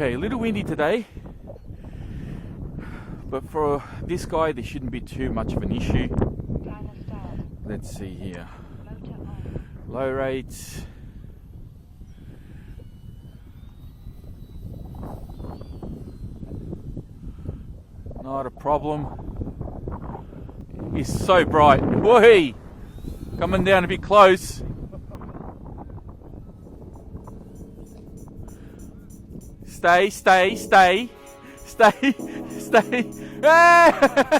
Okay, a little windy today, but for this guy there shouldn't be too much of an issue. Let's see here. Low rates. Not a problem. It's so bright. Whee! Coming down a bit close. Stay, stay, stay, stay, stay. Ah!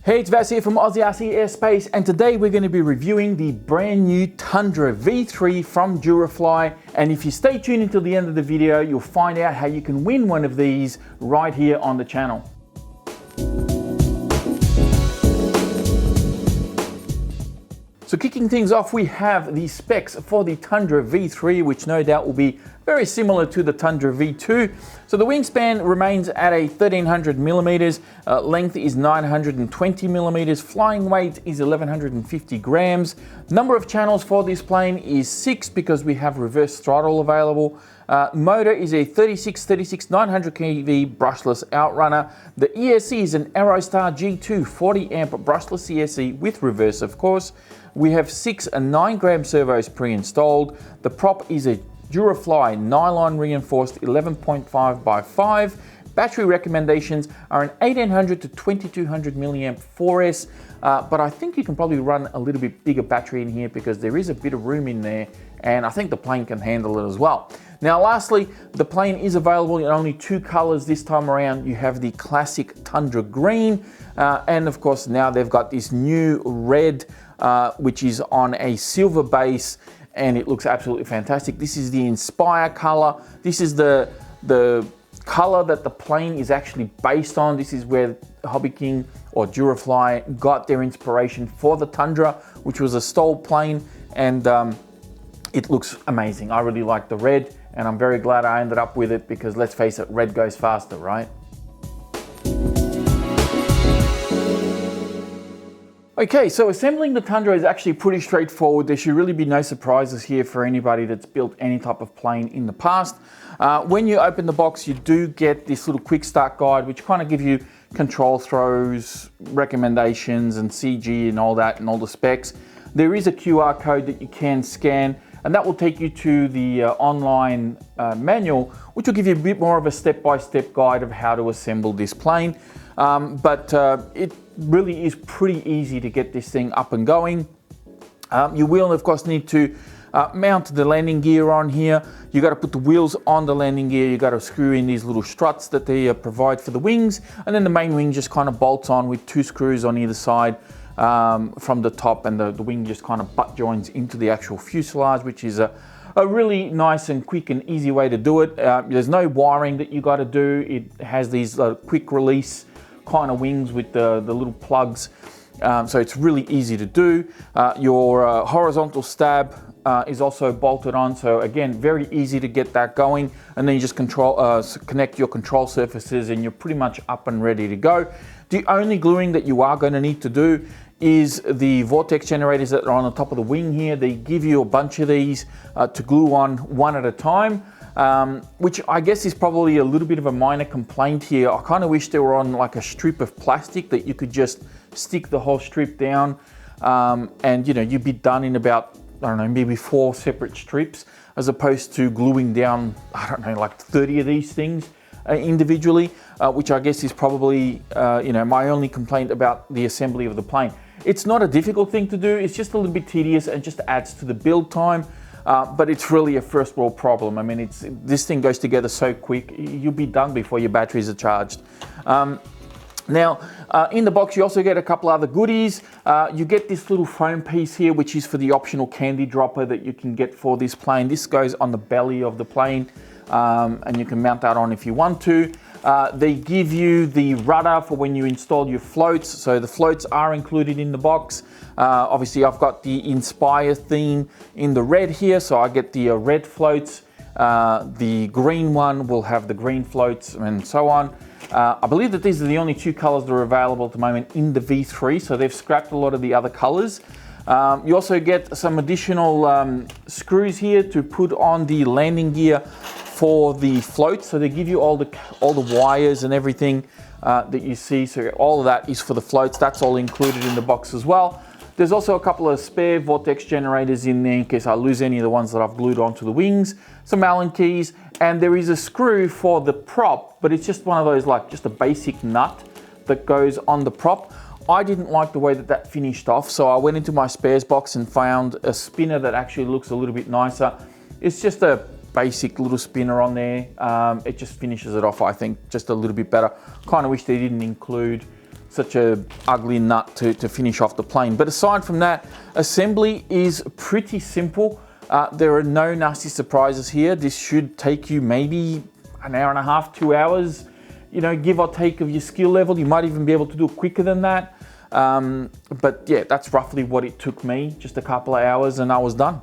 Hey, it's Vas here from Aussie RC Airspace, and today we're going to be reviewing the brand new Tundra V3 from Durafly. And if you stay tuned until the end of the video, you'll find out how you can win one of these right here on the channel. So kicking things off, we have the specs for the Tundra V3, which no doubt will be very similar to the Tundra V2. So the wingspan remains at a 1300 millimeters, length is 920 millimeters, flying weight is 1150 grams. Number of channels for this plane is 6 because we have reverse throttle available. Motor is a 36 900 kV brushless outrunner. The ESC is an Aerostar G2 40 amp brushless ESC with reverse, of course. We have 6 and 9 gram servos pre-installed. The prop is a Durafly nylon reinforced 11.5 by 5. Battery recommendations are an 1800 to 2200 milliamp 4S, but I think you can probably run a little bit bigger battery in here because there is a bit of room in there, and I think the plane can handle it as well. Now lastly, the plane is available in only 2 colors this time around. You have the classic Tundra green, and of course now they've got this new red, which is on a silver base, and it looks absolutely fantastic. This is the Inspire color. This is the color that the plane is actually based on. This is where HobbyKing or Durafly got their inspiration for the Tundra, which was a stole plane, and it looks amazing. I really like the red, and I'm very glad I ended up with it because let's face it, red goes faster, right? Okay, so assembling the Tundra is actually pretty straightforward. There should really be no surprises here for anybody that's built any type of plane in the past. When you open the box, you do get this little quick start guide, which kind of gives you control throws, recommendations, and CG and all that, and all the specs. There is a QR code that you can scan, and that will take you to the online manual, which will give you a bit more of a step-by-step guide of how to assemble this plane. It really is pretty easy to get this thing up and going. You will, of course, need to mount the landing gear on here. You got to put the wheels on the landing gear. You got to screw in these little struts that they provide for the wings, and then the main wing just kind of bolts on with 2 screws on either side from the top, and the wing just kind of butt joins into the actual fuselage, which is a really nice and quick and easy way to do it. There's no wiring that you got to do. It has these quick release kind of wings with the little plugs, so it's really easy to do. Your horizontal stab is also bolted on, so again, very easy to get that going, and then you just connect your control surfaces and you're pretty much up and ready to go. The only gluing that you are going to need to do is the vortex generators that are on the top of the wing here. They give you a bunch of these to glue on one at a time, which I guess is probably a little bit of a minor complaint here. I kind of wish they were on like a strip of plastic that you could just stick the whole strip down, and you know, you'd be done in about, I don't know, maybe 4 separate strips, as opposed to gluing down, I don't know, like 30 of these things individually, which I guess is probably you know, my only complaint about the assembly of the plane. It's not a difficult thing to do, it's just a little bit tedious and just adds to the build time, but it's really a first world problem. I mean, this thing goes together so quick, you'll be done before your batteries are charged. Now, in the box you also get a couple other goodies. You get this little foam piece here, which is for the optional candy dropper that you can get for this plane. This goes on the belly of the plane, and you can mount that on if you want to. They give you the rudder for when you install your floats, so the floats are included in the box. Obviously I've got the Inspire theme in the red here, so I get the red floats. The green one will have the green floats, and so on. I believe that these are the only 2 colors that are available at the moment in the V3, so they've scrapped a lot of the other colors. You also get some additional screws here to put on the landing gear for the float. So they give you all the wires and everything that you see. So all of that is for the floats. That's all included in the box as well. There's also a couple of spare vortex generators in there in case I lose any of the ones that I've glued onto the wings, some Allen keys, and there is a screw for the prop, but it's just one of those, like just a basic nut that goes on the prop. I didn't like the way that finished off, so I went into my spares box and found a spinner that actually looks a little bit nicer. It's just a basic little spinner on there. It just finishes it off, I think, just a little bit better. Kind of wish they didn't include such a ugly nut to finish off the plane. But aside from that, assembly is pretty simple. There are no nasty surprises here. This should take you maybe an hour and a half, 2 hours, you know, give or take of your skill level. You might even be able to do it quicker than that. But yeah, that's roughly what it took me, just a couple of hours and I was done.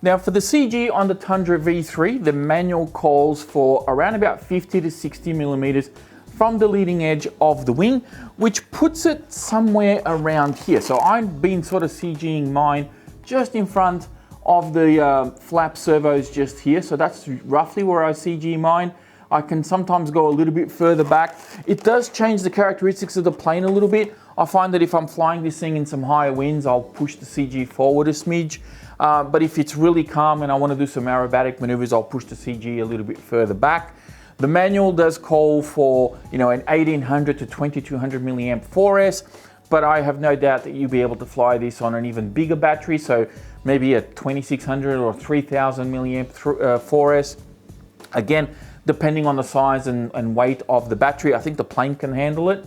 Now for the CG on the Tundra V3, the manual calls for around about 50 to 60 millimeters from the leading edge of the wing, which puts it somewhere around here. So I've been sort of CGing mine just in front of the flap servos just here. So that's roughly where I CG mine. I can sometimes go a little bit further back. It does change the characteristics of the plane a little bit. I find that if I'm flying this thing in some higher winds, I'll push the CG forward a smidge. But if it's really calm and I want to do some aerobatic maneuvers, I'll push the CG a little bit further back. The manual does call for, you know, an 1800 to 2200 milliamp 4S, but I have no doubt that you'll be able to fly this on an even bigger battery. So maybe a 2600 or 3000 milliamp 4S. Again, depending on the size and weight of the battery, I think the plane can handle it.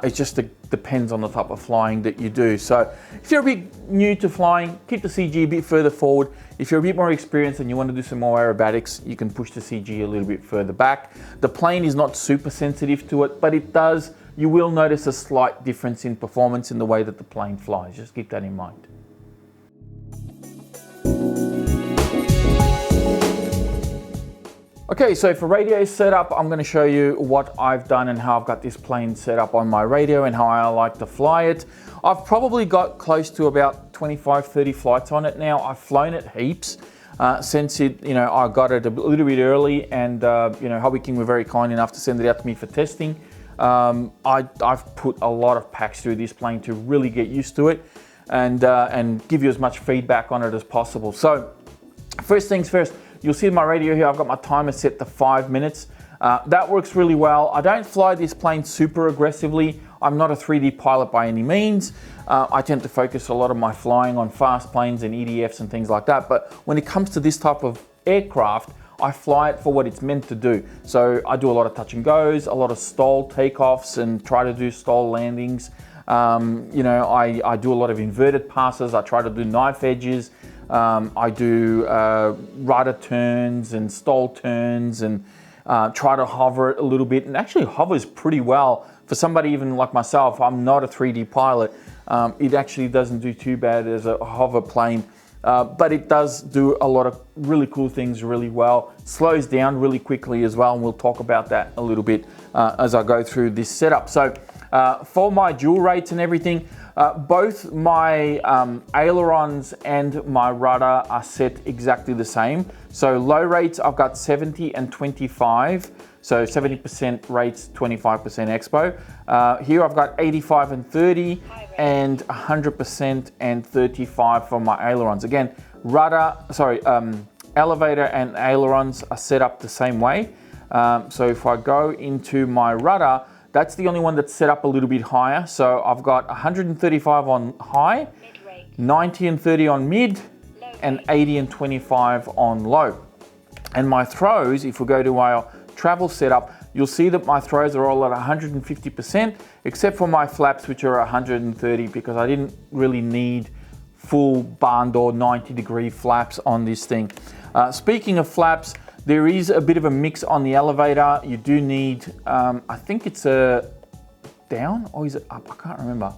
It just depends on the type of flying that you do. So if you're a bit new to flying, keep the CG a bit further forward. If you're a bit more experienced and you want to do some more aerobatics, you can push the CG a little bit further back. The plane is not super sensitive to it, but you will notice a slight difference in performance in the way that the plane flies. Just keep that in mind. Okay, so for radio setup, I'm going to show you what I've done and how I've got this plane set up on my radio and how I like to fly it. I've probably got close to about 25, 30 flights on it now. I've flown it heaps since I got it a little bit early, and HobbyKing were very kind enough to send it out to me for testing. I've put a lot of packs through this plane to really get used to it and give you as much feedback on it as possible. So first things first, you'll see my radio here, I've got my timer set to 5 minutes. That works really well. I don't fly this plane super aggressively. I'm not a 3D pilot by any means. I tend to focus a lot of my flying on fast planes and EDFs and things like that. But when it comes to this type of aircraft, I fly it for what it's meant to do. So I do a lot of touch and goes, a lot of stall takeoffs and try to do stall landings. I do a lot of inverted passes. I try to do knife edges. I do rudder turns and stall turns and try to hover it a little bit, and actually hovers pretty well for somebody even like myself. I'm not a 3D pilot. It actually doesn't do too bad as a hover plane, but it does do a lot of really cool things really well. Slows down really quickly as well, and we'll talk about that a little bit as I go through this setup. So for my dual rates and everything, both my ailerons and my rudder are set exactly the same. So low rates, I've got 70 and 25. So 70% rates, 25% expo. Here I've got 85 and 30 and 100% and 35 for my ailerons. Again, elevator and ailerons are set up the same way. So if I go into my rudder, that's the only one that's set up a little bit higher. So I've got 135 on high, 90 and 30 on mid, and 80 and 25 on low. And my throws, if we go to our travel setup, you'll see that my throws are all at 150%, except for my flaps, which are 130, because I didn't really need full barn door 90-degree flaps on this thing. Speaking of flaps, there is a bit of a mix on the elevator. You do need, I think it's a down or is it up? I can't remember.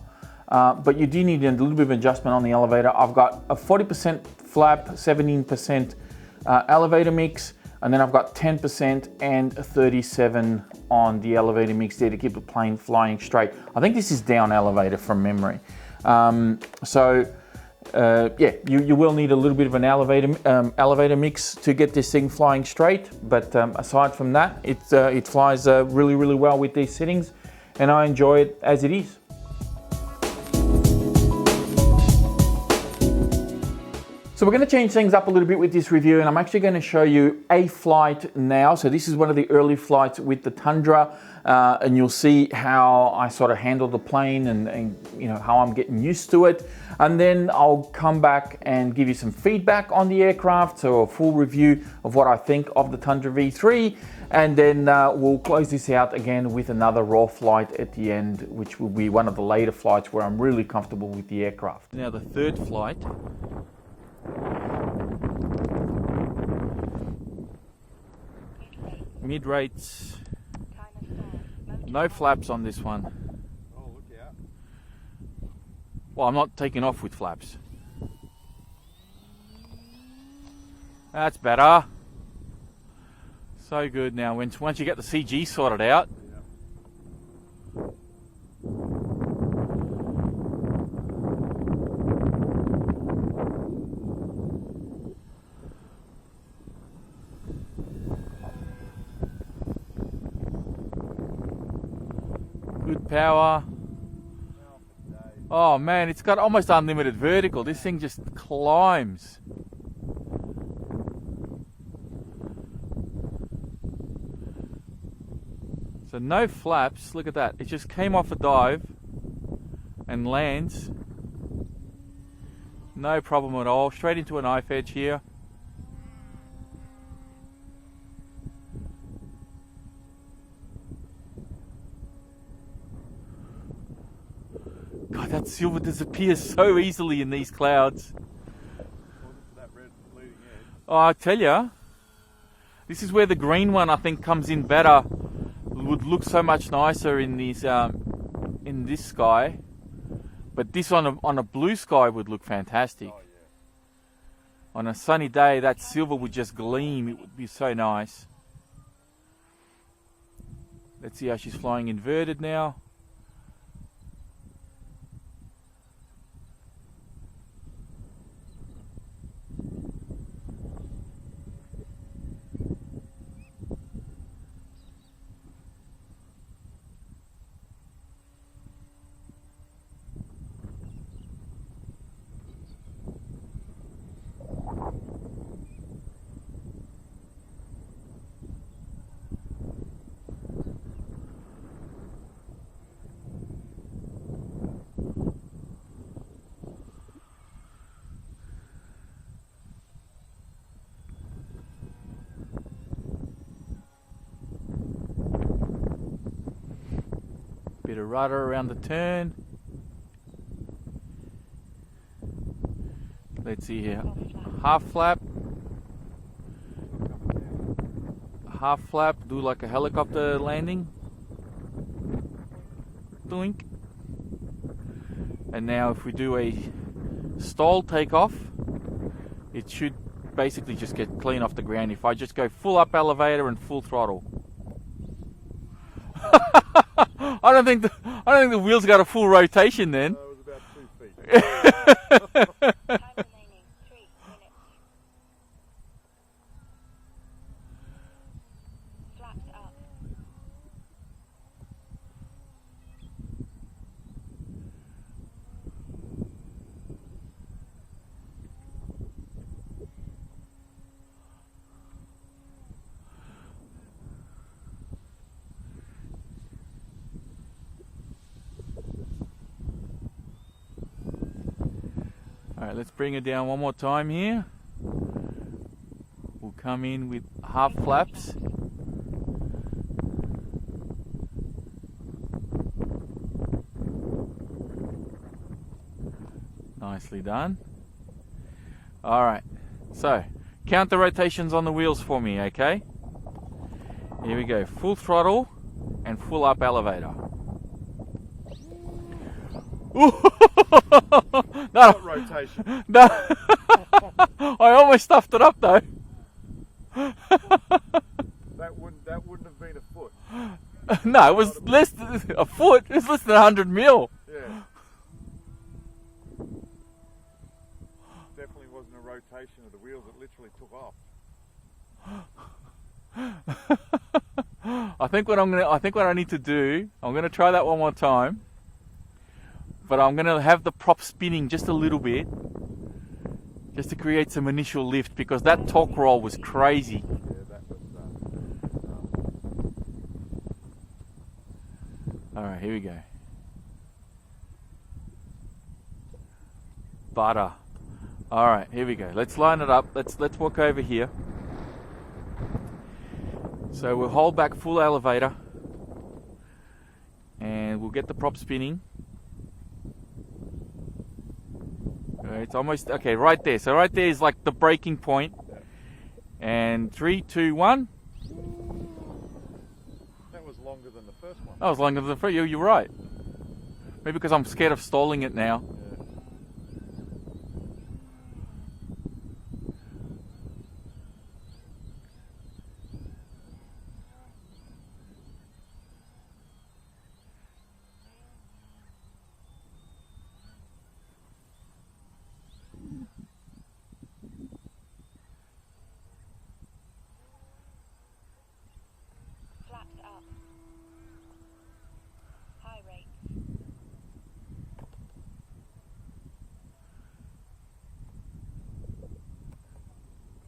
But you do need a little bit of adjustment on the elevator. I've got a 40% flap, 17% elevator mix. And then I've got 10% and 37 on the elevator mix there to keep the plane flying straight. I think this is down elevator from memory. Yeah, you will need a little bit of an elevator mix to get this thing flying straight. But aside from that, it flies really, really well with these settings, and I enjoy it as it is. So we're going to change things up a little bit with this review, and I'm actually going to show you a flight now. So this is one of the early flights with the Tundra, and you'll see how I sort of handle the plane and you know how I'm getting used to it. And then I'll come back and give you some feedback on the aircraft, so a full review of what I think of the Tundra V3, and then we'll close this out again with another raw flight at the end, which will be one of the later flights where I'm really comfortable with the aircraft. Now the third flight. Mid rates, no flaps on this one. Oh, look out. Well, I'm not taking off with flaps. That's better. So good now. Once you get the CG sorted out. Good power. Oh man, it's got almost unlimited vertical. This thing just climbs. So no flaps, look at that. It just came off a dive and lands. No problem at all. Straight into a knife edge here. God, that silver disappears so easily in these clouds. Oh, I tell you, this is where the green one I think comes in better. Would look so much nicer in these in this sky, but this on a blue sky would look fantastic. Oh, yeah. On a sunny day, that silver would just gleam. It would be so nice. Let's see how she's flying inverted now. Bit of rudder around the turn. Let's see here. Half flap. Half flap. Do like a helicopter landing. Doink. And now if we do a stall takeoff, it should basically just get clean off the ground if I just go full up elevator and full throttle. I don't think the wheels got a full rotation then. It was about 2 feet. Alright, let's bring it down one more time here. We'll come in with half flaps. Nicely done. Alright, so count the rotations on the wheels for me, okay? Here we go, full throttle and full up elevator. No rotation. No. I almost stuffed it up though. No, it was less than a foot. It was less than 100 mil. Yeah. Definitely wasn't a rotation of the wheels. It literally took off. I think what I need to do, I'm gonna try that one more time. But I'm gonna have the prop spinning just a little bit, just to create some initial lift, because that torque roll was crazy. Yeah, that was. All right, here we go. Butter. All right, here we go. Let's line it up. Let's walk over here. So we'll hold back full elevator, and we'll get the prop spinning. It's almost okay right there. So right there is like the breaking point. And 3, 2, 1. That was longer than the first one. That was longer than the first. You're right. Maybe because I'm scared of stalling it now.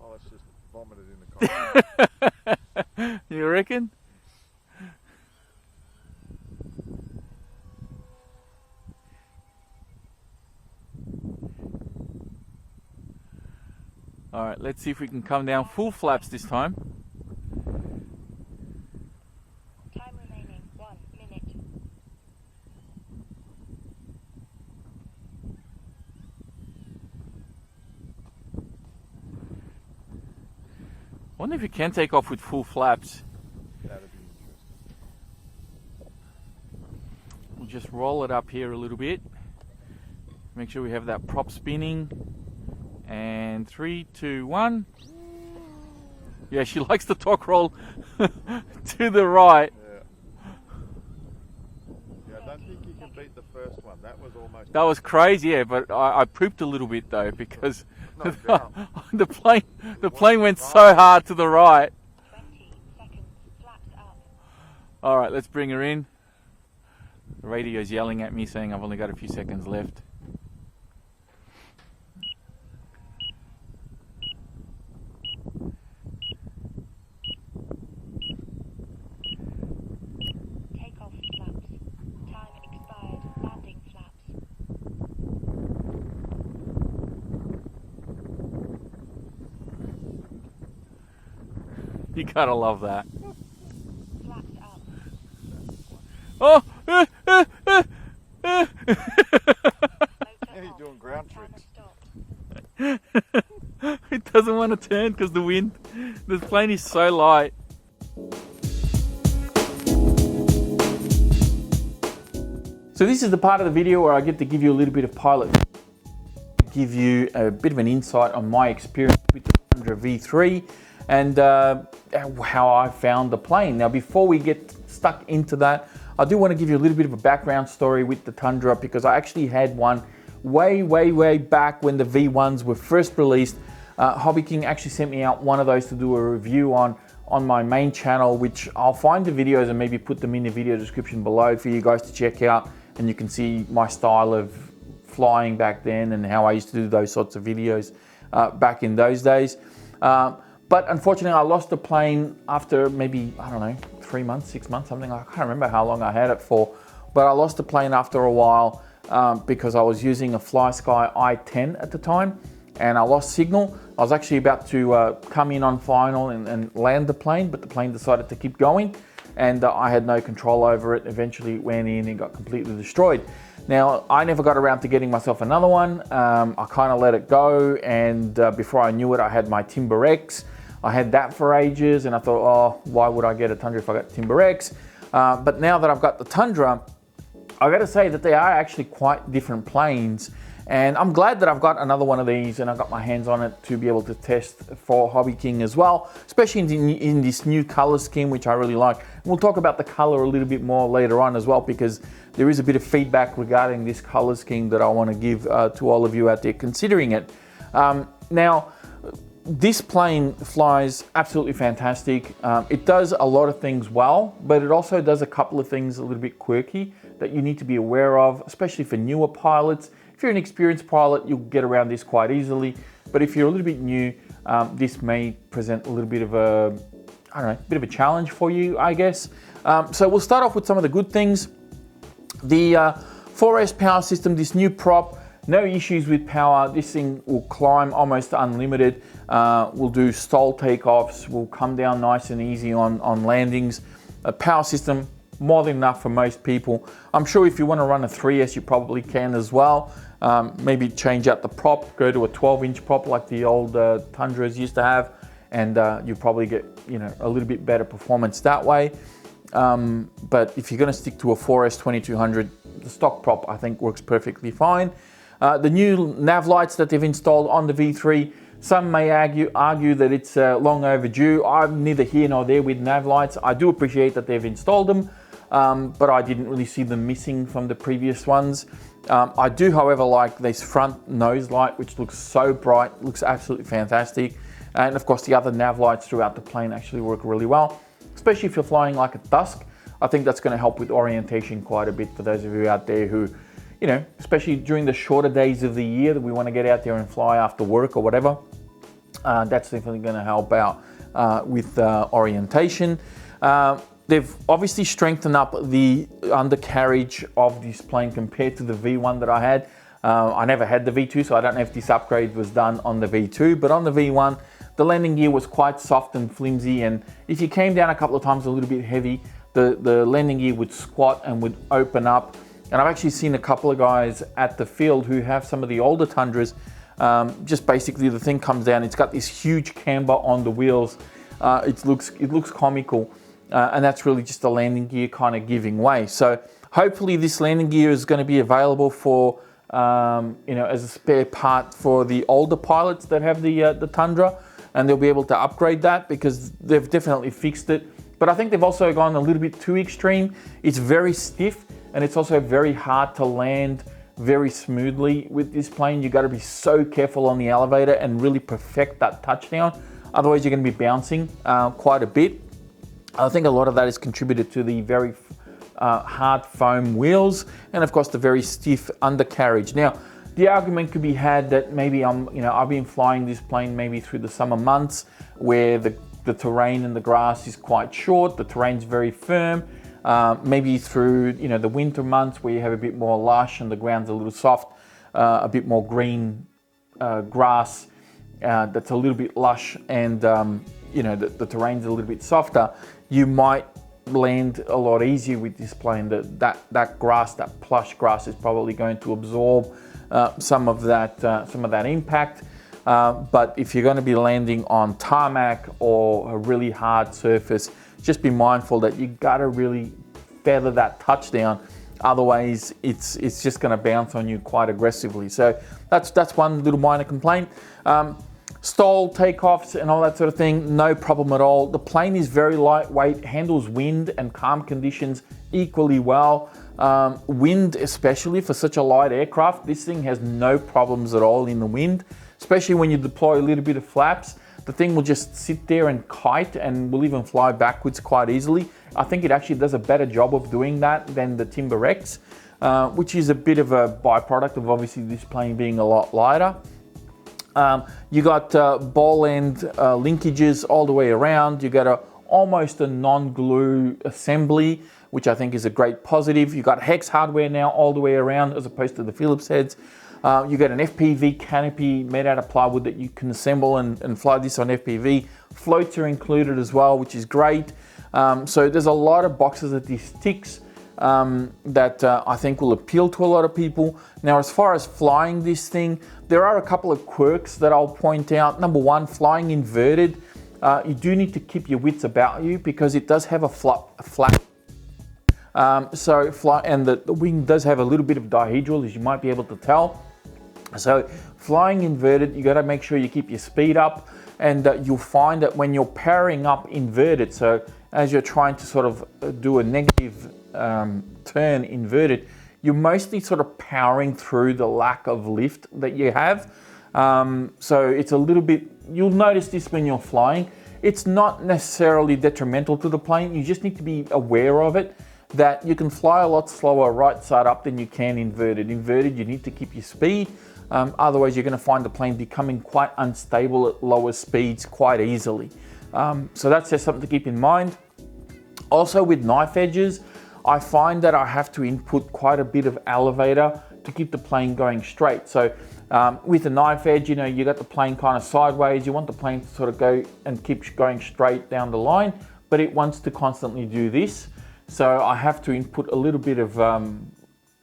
Oh, it's just vomited in the cockpit. You reckon? All right, let's see if we can come down full flaps this time. Time remaining 1 minute. I wonder if you can take off with full flaps. That'd be interesting. We'll just roll it up here a little bit. Make sure we have that prop spinning. And 3, 2, 1. Yeah, she likes the torque roll to the right. Yeah. Yeah, I don't think you can beat the first one. That was almost. That was crazy, yeah, but I pooped a little bit though, because No doubt. the plane went so hard to the right. 20 seconds. Flaps up. All right, let's bring her in. The radio's yelling at me saying I've only got a few seconds left. Takeoff flaps. Time expired. Landing flaps. You gotta love that. Flaps up. Oh! Yeah, he's doing ground tricks. It doesn't want to turn because the wind. The plane is so light. So this is the part of the video where I get to give you a little bit of pilot, give you a bit of an insight on my experience with the Tundra V3 and how I found the plane. Now, before we get stuck into that, I do want to give you a little bit of a background story with the Tundra, because I actually had one way back when the V1s were first released. HobbyKing actually sent me out one of those to do a review on my main channel, which I'll find the videos and maybe put them in the video description below for you guys to check out, and you can see my style of flying back then and how I used to do those sorts of videos back in those days. But unfortunately, I lost the plane after maybe, I don't know, 3 months, 6 months, something. I can't remember how long I had it for, but I lost the plane after a while because I was using a FlySky i10 at the time, and I lost signal. I was actually about to come in on final and land the plane, but the plane decided to keep going, and I had no control over it. Eventually it went in and got completely destroyed. Now, I never got around to getting myself another one. I kind of let it go, and before I knew it, I had my Timber X. I had that for ages, and I thought, oh, why would I get a Tundra if I got Timber X? But now that I've got the Tundra, I got to say that they are actually quite different planes, And I'm glad that I've got another one of these and I got my hands on it to be able to test for HobbyKing as well, especially in this new color scheme, which I really like. We'll talk about the color a little bit more later on as well, because there is a bit of feedback regarding this color scheme that I want to give to all of you out there considering it. Now, this plane flies absolutely fantastic. It does a lot of things well, but it also does a couple of things a little bit quirky that you need to be aware of, especially for newer pilots. If you're an experienced pilot, you'll get around this quite easily. But if you're a little bit new, this may present a little bit of a, I don't know, bit of a challenge for you, I guess. So we'll start off with some of the good things. The 4S power system, this new prop, no issues with power. This thing will climb almost unlimited. We'll do stall takeoffs. We'll come down nice and easy on landings. A power system, more than enough for most people. I'm sure if you want to run a 3S, you probably can as well. Maybe change out the prop, go to a 12-inch prop like the old Tundras used to have, and you probably get, you know, a little bit better performance that way. But if you're going to stick to a 4S 2200, the stock prop I think works perfectly fine. The new nav lights that they've installed on the V3, some may argue that it's long overdue. I'm neither here nor there with nav lights. I do appreciate that they've installed them, but I didn't really see them missing from the previous ones. I do, however, like this front nose light, which looks so bright, looks absolutely fantastic. And of course, the other nav lights throughout the plane actually work really well, especially if you're flying like at dusk. I think that's going to help with orientation quite a bit for those of you out there who, you know, especially during the shorter days of the year that we want to get out there and fly after work or whatever. That's definitely going to help out with orientation. They've obviously strengthened up the undercarriage of this plane compared to the V1 that I had. I never had the V2, so I don't know if this upgrade was done on the V2, but on the V1, the landing gear was quite soft and flimsy, and if you came down a couple of times a little bit heavy, the landing gear would squat and would open up. And I've actually seen a couple of guys at the field who have some of the older Tundras. Just basically the thing comes down, it's got this huge camber on the wheels. It looks comical. And that's really just the landing gear kind of giving way. So hopefully this landing gear is going to be available for, you know, as a spare part for the older pilots that have the Tundra, and they'll be able to upgrade that because they've definitely fixed it. But I think they've also gone a little bit too extreme. It's very stiff, and it's also very hard to land very smoothly with this plane. You got to be so careful on the elevator and really perfect that touchdown. Otherwise, you're going to be bouncing quite a bit. I think a lot of that is contributed to the very hard foam wheels and of course the very stiff undercarriage. Now, the argument could be had that maybe I've been flying this plane maybe through the summer months where the terrain and the grass is quite short, the terrain's very firm. Maybe through the winter months where you have a bit more lush and the ground's a little soft, a bit more green grass that's a little bit lush, and the terrain's a little bit softer, you might land a lot easier with this plane. That grass, that plush grass, is probably going to absorb some of that impact. But if you're going to be landing on tarmac or a really hard surface, just be mindful that you got to really feather that touchdown. Otherwise, it's just going to bounce on you quite aggressively. So that's one little minor complaint. Stall takeoffs and all that sort of thing, no problem at all. The plane is very lightweight, handles wind and calm conditions equally well. Wind, especially for such a light aircraft, this thing has no problems at all in the wind, especially when you deploy a little bit of flaps. The thing will just sit there and kite and will even fly backwards quite easily. I think it actually does a better job of doing that than the Timber X, which is a bit of a byproduct of obviously this plane being a lot lighter. You got ball end linkages all the way around. You got almost a non-glue assembly, which I think is a great positive. You got hex hardware now all the way around as opposed to the Phillips heads. You got an FPV canopy made out of plywood that you can assemble and fly this on FPV. Floats are included as well, which is great. So there's a lot of boxes that this ticks that I think will appeal to a lot of people. Now, as far as flying this thing, there are a couple of quirks that I'll point out. Number one, flying inverted. You do need to keep your wits about you because it does have a flat. And the wing does have a little bit of dihedral, as you might be able to tell. So flying inverted, you got to make sure you keep your speed up, and you'll find that when you're powering up inverted, so as you're trying to sort of do a negative turn inverted, you're mostly sort of powering through the lack of lift that you have. So it's a little bit, you'll notice this when you're flying. It's not necessarily detrimental to the plane. You just need to be aware of it, that you can fly a lot slower right side up than you can inverted. Inverted, you need to keep your speed. Otherwise, you're going to find the plane becoming quite unstable at lower speeds quite easily. So that's just something to keep in mind. Also with knife edges, I find that I have to input quite a bit of elevator to keep the plane going straight. So with a knife edge, you know, you got the plane kind of sideways. You want the plane to sort of go and keep going straight down the line, but it wants to constantly do this. So I have to input a little bit of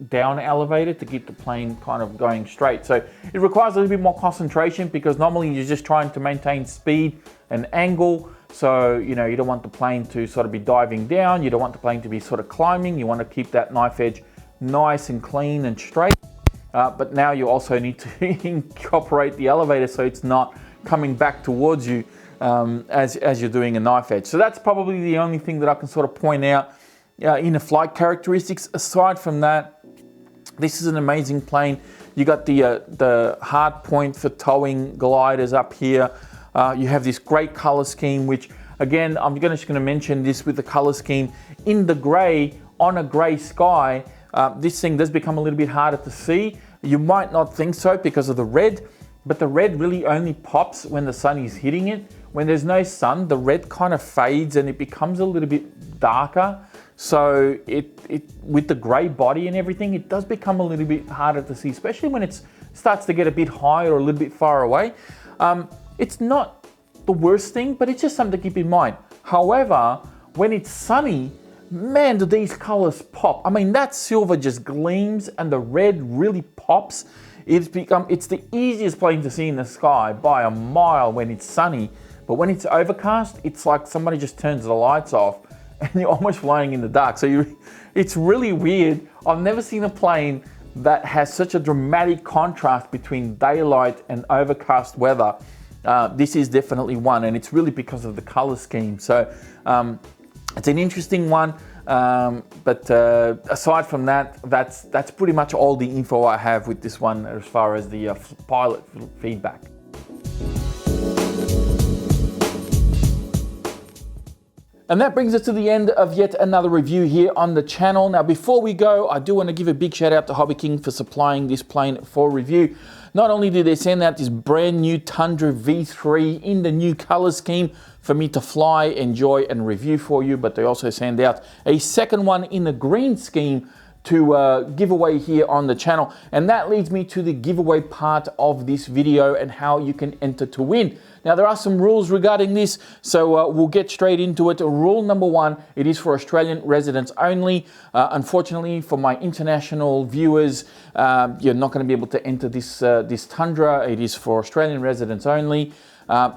down elevator to keep the plane kind of going straight. So it requires a little bit more concentration, because normally you're just trying to maintain speed and angle. So, you know, you don't want the plane to sort of be diving down. You don't want the plane to be sort of climbing. You want to keep that knife edge nice and clean and straight. But now you also need to incorporate the elevator so it's not coming back towards you as you're doing a knife edge. So that's probably the only thing that I can sort of point out in the flight characteristics. Aside from that, this is an amazing plane. You got the hard point for towing gliders up here. You have this great color scheme, which again, I'm just going to mention this with the color scheme. In the gray, on a gray sky, this thing does become a little bit harder to see. You might not think so because of the red, but the red really only pops when the sun is hitting it. When there's no sun, the red kind of fades and it becomes a little bit darker. So with the gray body and everything, it does become a little bit harder to see, especially when it starts to get a bit higher or a little bit far away. It's not the worst thing, but it's just something to keep in mind. However, when it's sunny, man, do these colors pop. I mean, that silver just gleams and the red really pops. It's the easiest plane to see in the sky by a mile when it's sunny. But when it's overcast, it's like somebody just turns the lights off and you're almost flying in the dark. So it's really weird. I've never seen a plane that has such a dramatic contrast between daylight and overcast weather. This is definitely one, and it's really because of the color scheme. So it's an interesting one, but aside from that, that's pretty much all the info I have with this one as far as the pilot feedback. And that brings us to the end of yet another review here on the channel. Now, before we go, I do want to give a big shout out to HobbyKing for supplying this plane for review. Not only did they send out this brand new Tundra V3 in the new color scheme for me to fly, enjoy, and review for you, but they also send out a second one in the green scheme to give away here on the channel. And that leads me to the giveaway part of this video and how you can enter to win. Now, there are some rules regarding this, so we'll get straight into it. Rule number one, it is for Australian residents only. Unfortunately, for my international viewers, you're not going to be able to enter this Tundra. It is for Australian residents only,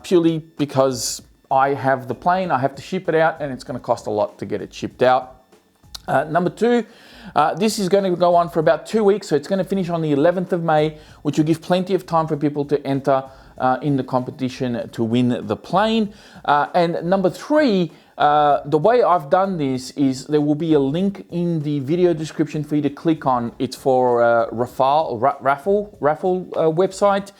purely because I have the plane, I have to ship it out, and it's going to cost a lot to get it shipped out. Number two, this is going to go on for about 2 weeks, so it's going to finish on the 11th of May, which will give plenty of time for people to enter in the competition to win the plane. And number three, the way I've done this is there will be a link in the video description for you to click on. It's for raffle website.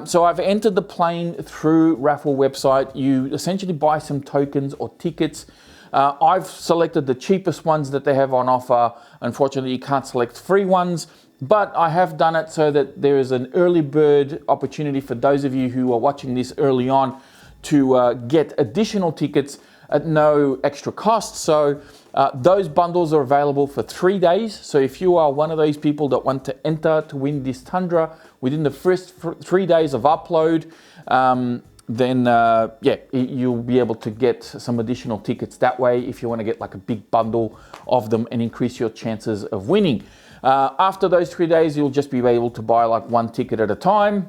So I've entered the plane through raffle website. You essentially buy some tokens or tickets. I've selected the cheapest ones that they have on offer. Unfortunately, you can't select free ones, but I have done it so that there is an early bird opportunity for those of you who are watching this early on to get additional tickets at no extra cost. So those bundles are available for 3 days. So if you are one of those people that want to enter to win this Tundra within the first 3 days of upload, then yeah, you'll be able to get some additional tickets that way if you want to get like a big bundle of them and increase your chances of winning. After those 3 days, you'll just be able to buy like one ticket at a time.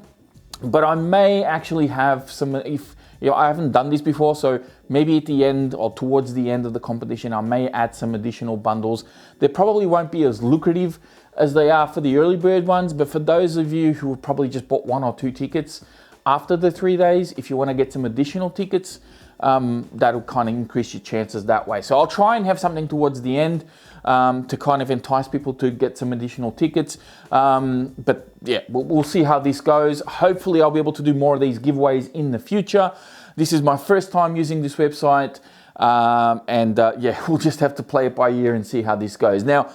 But I may actually have some, if you know, I haven't done this before, so maybe at the end or towards the end of the competition, I may add some additional bundles. They probably won't be as lucrative as they are for the early bird ones, but for those of you who have probably just bought 1 or 2 tickets after the 3 days, if you want to get some additional tickets, that'll kind of increase your chances that way. So I'll try and have something towards the end to kind of entice people to get some additional tickets. But yeah, we'll see how this goes. Hopefully I'll be able to do more of these giveaways in the future. This is my first time using this website. Yeah, we'll just have to play it by ear and see how this goes. Now,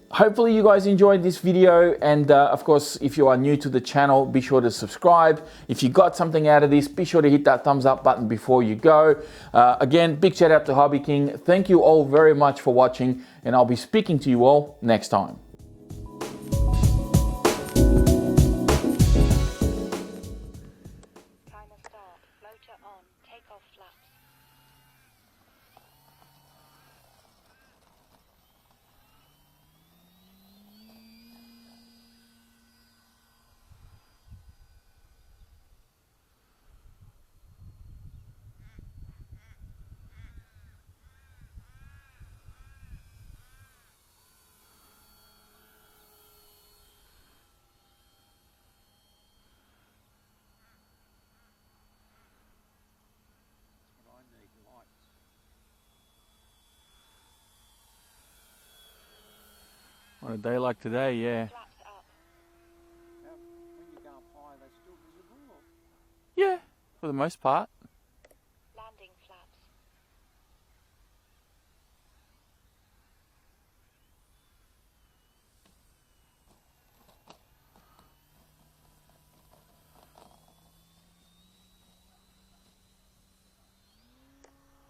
hopefully you guys enjoyed this video, and of course, if you are new to the channel, be sure to subscribe. If you got something out of this, be sure to hit that thumbs up button before you go. Again, big shout out to HobbyKing. Thank you all very much for watching, and I'll be speaking to you all next time. Timer start. Motor on. Takeoff flaps. On a day like today, yeah. Flaps up. When you go up high, they're still visible? Or? Yeah, for the most part. Landing flaps.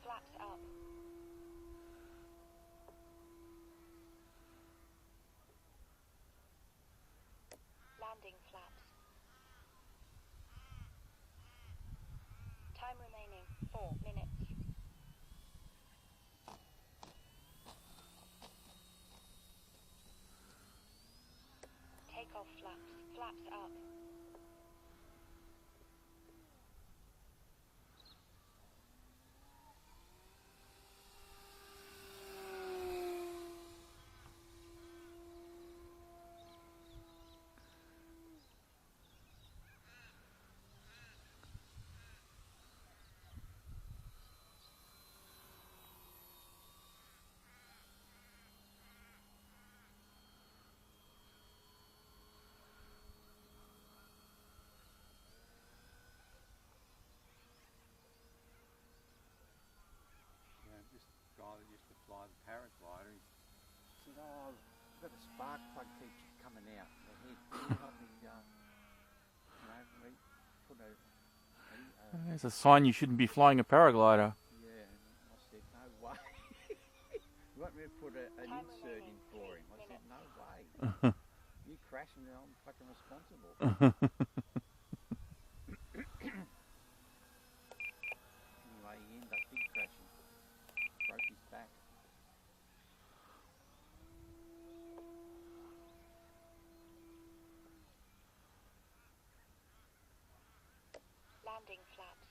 Flaps up. Landing flaps. Time remaining 4 minutes. Takeoff flaps. Flaps up. Yeah, this guy that used to fly the paraglider, he said, "Oh, I've got a spark plug keeps coming out the head. Can you help me, put a There's a sign you shouldn't be flying a paraglider. yeah." And I said, "No way." You want me to put an insert in for him? I said, "No way. You crashing, and I'm fucking responsible." Anyway, he ended up big crashing. Broke his back. Landing flaps.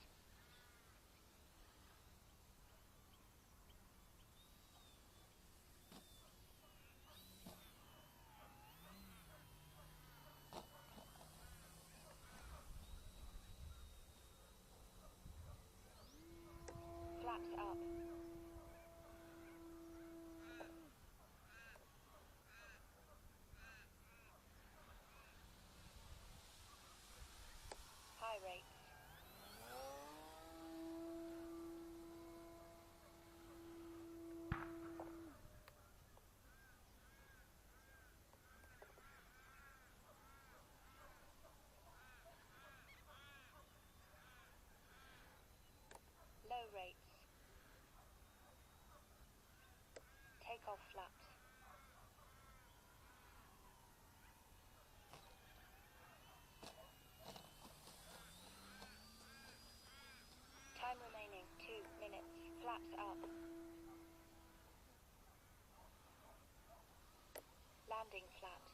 Flaps up. High rates. Low rates. Takeoff flaps. Time remaining 2 minutes. Flaps up. Landing flaps.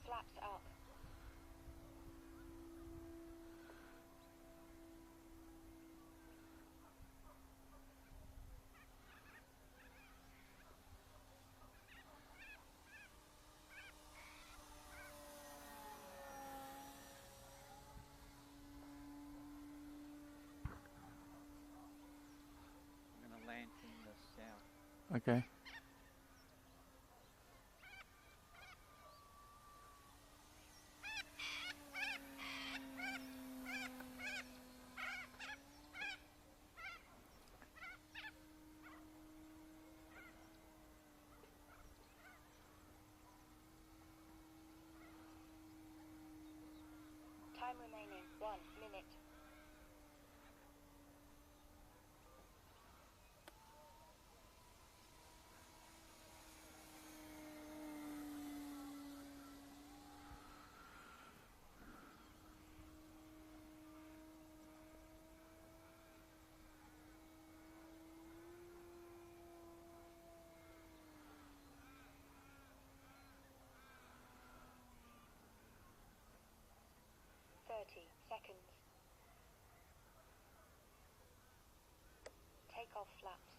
Flaps up. Okay. Time remaining 1 minute. Seconds. Take off flaps.